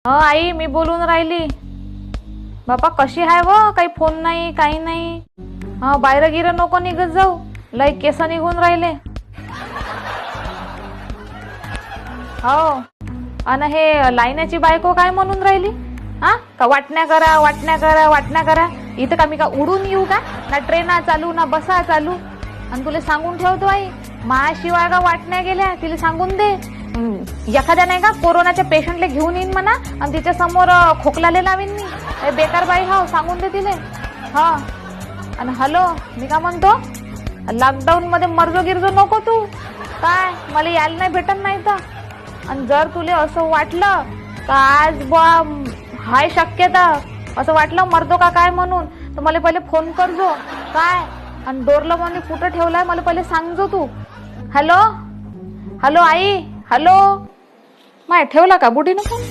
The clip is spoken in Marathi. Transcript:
आई मी बोलून राहिली. बापा कशी आहे व? काही फोन नाही काही नाही. बाहेर गिर नको निघत जाऊ, लय केस निघून राहिले. हो अन हे लाईनाची बायको काय म्हणून राहिली? का वाटण्या करा वाटण्या करा वाटण्या करा. इथं का मी का उडून येऊ का? ना ट्रेना चालू ना बसा चालू. आणि तुला सांगून ठेवतो आई, माझ्याशिवाय का वाटण्या गेल्या तिला सांगून दे. एखाद्या नाही का कोरोनाच्या पेशंटला घेऊन येईन म्हणा आणि तिच्या समोर खोकलाले लावीन मी. बेकार बाई हाव, सांगून दे तिले. हा आणि हॅलो मी का म्हणतो, लॉकडाऊन मध्ये मर्जो गिरजो नको तू. काय मला यायला नाही भेटत नाही तर. आणि जर तुले असं वाटलं का आज बा हाय शक्यता असं वाटलं मरतो का काय म्हणून, तर मला पहिले फोन करजो काय. आणि डोरला म्हणे कुठं ठेवलाय मला पहिले सांगजो तू. हॅलो हॅलो आई हॅलो. माय ठेवला का बुढीनं फोन?